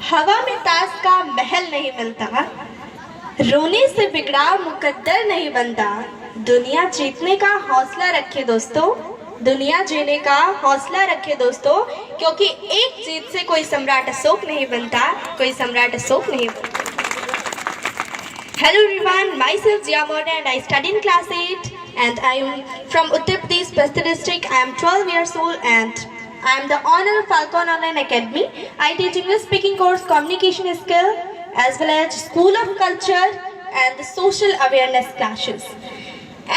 हवा में ताज का महल नहीं मिलता, रोने से बिगड़ा मुकद्दर नहीं बनता। दुनिया जीतने का हौसला रखे दोस्तों, दुनिया जीने का हौसला रखे दोस्तों, क्योंकि एक जीत से कोई सम्राट अशोक नहीं बनता, कोई सम्राट अशोक नहीं बनता। Hello everyone, myself Jia Mode and I study in class 8 and I am from Uttar Pradesh, Bastar district. I am 12 years old and I am the owner of Falcon Online Academy. I teach English speaking course, communication skill as well as School of Culture and the Social Awareness classes.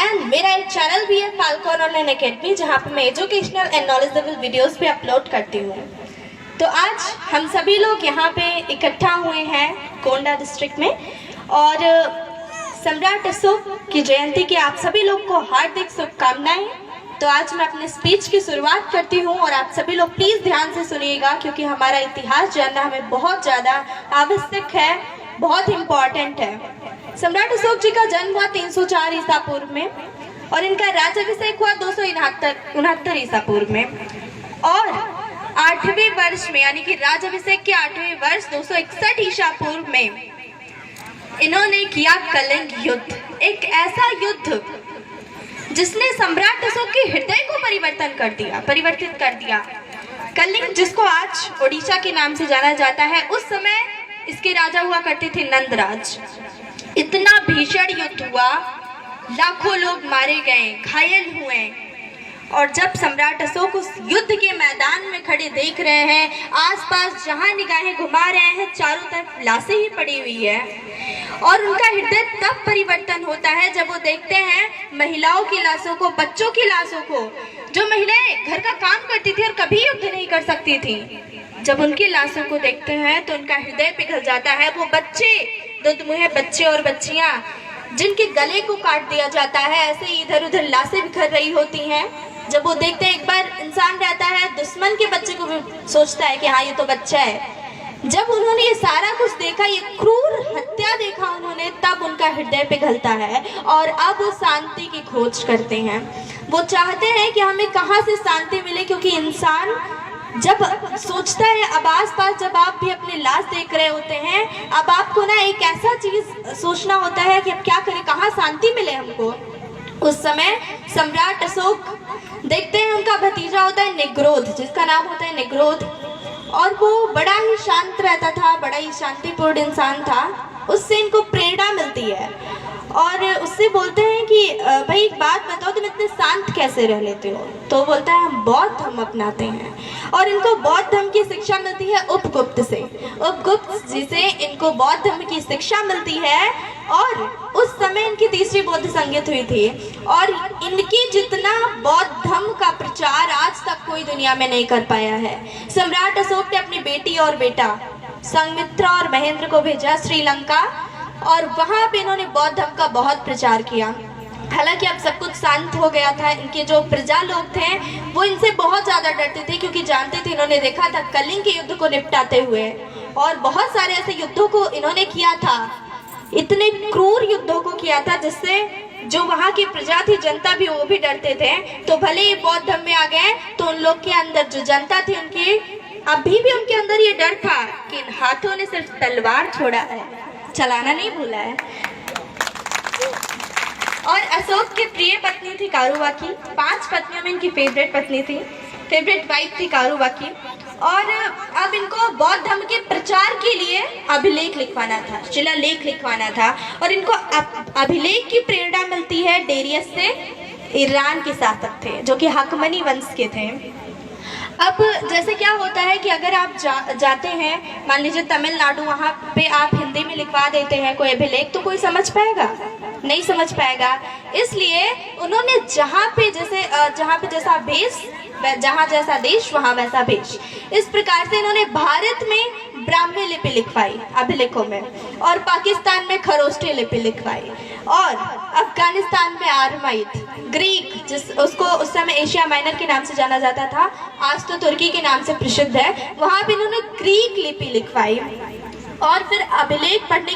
And मेरा एक channel भी है Falcon Online Academy, जहाँ पे मैं educational and knowledgeable videos भी upload करती हूँ। तो आज हम सभी लोग यहाँ पे इकट्ठा हुए हैं गोंडा डिस्ट्रिक्ट में और सम्राट अशोक की जयंती की आप सभी लोग को हार्दिक शुभकामनाएं। तो आज मैं अपने स्पीच की शुरुआत करती हूं और आप सभी लोग प्लीज ध्यान से सुनिएगा, क्योंकि हमारा इतिहास जानना हमें बहुत ज़्यादा आवश्यक है, बहुत इम्पॉर्टेंट है। सम्राट अशोक जी का जन्म हुआ 304 ईसा पूर्व में और इनका राज्याभिषेक हुआ 269 ईसा पूर्व में और 8वें वर्ष में यानी कि राज्याभिषेक के 8वें वर्ष 261 ईसा पूर्व में इन्होंने किया कलिंग युद्ध, एक ऐसा युद्ध जिसने सम्राट अशोक के हृदय को परिवर्तित कर दिया। कलिंग, जिसको आज ओडिशा के नाम से जाना जाता है, उस समय इसके राजा हुआ करते थे नंदराज। इतना भीषण युद्ध हुआ, लाखों लोग मारे गए, घायल हुए। और जब सम्राट अशोक उस युद्ध के मैदान में खड़े देख रहे हैं, आसपास जहां निगाहें घुमा रहे हैं, चारों तरफ लाशें ही पड़ी हुई है और उनका हृदय तब परिवर्तन होता है जब वो देखते हैं महिलाओं की लाशों को, बच्चों की लाशों को, जो महिलाएं घर का काम करती थी और कभी युद्ध नहीं कर सकती थी। जब उनकी लाशों को देखते हैं तो उनका हृदय पिघल जाता है। वो बच्चे, दुधमुहे बच्चे और बच्चियां जिनके गले को काट दिया जाता है, ऐसे ही इधर उधर लाशें बिखर रही होती हैं। जब वो देखते हैं, एक बार इंसान रहता है दुश्मन के बच्चे को भी सोचता है कि हाँ ये तो बच्चा है। जब उन्होंने ये सारा कुछ देखा, ये क्रूर हत्या देखा उन्होंने, तब उनका हृदय पिघलता है और अब वो शांति की खोज करते हैं। वो चाहते हैं कि हमें कहाँ से शांति मिले, क्योंकि इंसान जब सोचता है, अब आसपास जब आप भी अपनी लाश देख रहे होते हैं, अब आपको ना एक ऐसा चीज सोचना होता है कि अब क्या करें, कहाँ शांति मिले हमको। उस समय सम्राट अशोक देखते हैं, उनका भतीजा होता है निग्रोध, जिसका नाम होता है निग्रोध, और वो बड़ा ही शांत रहता था, बड़ा ही शांतिपूर्ण इंसान था। उससे इनको प्रेरणा मिलती है और उससे बोलते हैं कि भाई एक बात बताओ, तुम इतने शांत कैसे रह लेते हो? तो बोलता है हम बौद्ध धर्म अपनाते हैं और इनको बौद्ध धर्म की शिक्षा मिलती है उपगुप्त से। उपगुप्त जी से इनको बौद्ध धर्म की शिक्षा मिलती है और उस समय इनकी तीसरी बौद्ध संगत हुई थी और इनकी जितना बौद्ध धर्म का प्रचार आज तक कोई दुनिया में नहीं कर पाया है। सम्राट अशोक ने अपनी बेटी और बेटा संघमित्रा और महेंद्र को भेजा श्रीलंका और वहां पे इन्होंने बौद्ध धर्म का बहुत प्रचार किया। हालांकि अब सब कुछ शांत हो गया था। इनके जो प्रजा लोग थे वो इनसे बहुत ज्यादा डरते थे, क्योंकि जानते थे, इन्होंने देखा था कलिंग के युद्ध को निपटाते हुए और बहुत सारे ऐसे युद्धों को इन्होंने किया था, इतने क्रूर युद्धों को किया था जिससे जो वहाँ की प्रजा थी, जनता भी, वो भी डरते थे। तो भले ही बौद्ध धर्म में आ गए तो उन लोग के अंदर जो जनता थी उनकी अभी भी उनके अंदर ये डर था कि इन हाथों ने सिर्फ तलवार छोड़ा है, चलाना नहीं भूला है। और अशोक की प्रिय पत्नी थी कारुबाकी। 5 पत्नियों में इनकी फेवरेट पत्नी थी, फेवरेट वाइफ थी कारुबाकी। और अब इनको बौद्ध धर्म के प्रचार के लिए अभिलेख लिखवाना था, शिलालेख लिखवाना था और इनको अभिलेख की प्रेरणा मिलती है डेरियस से। ईरान के शासक थे जो कि हकमनी वंश के थे। अब जैसे क्या होता है कि अगर आप जाते हैं, मान लीजिए तमिलनाडु, वहाँ पे आप हिंदी में लिखवा देते हैं कोई अभिलेख, तो कोई समझ पाएगा? नहीं समझ पाएगा। इसलिए उन्होंने जहाँ पे जैसा भेष, जहाँ जैसा देश वहाँ वैसा भेष, इस प्रकार से इन्होंने भारत में ब्राह्मी लिपि लिखवाई अभिलेखों में और पाकिस्तान में खरोष्टी लिपि लिखवाई और अफगानिस्तान में आरमाइक, ग्रीक, उसको उस समय एशिया माइनर के नाम से जाना जाता था, आज तो तुर्की के नाम से प्रसिद्ध है, वहाँ भी इन्होंने ग्रीक लिपि लिखवाई। और फिर अभिलेख पढ़ने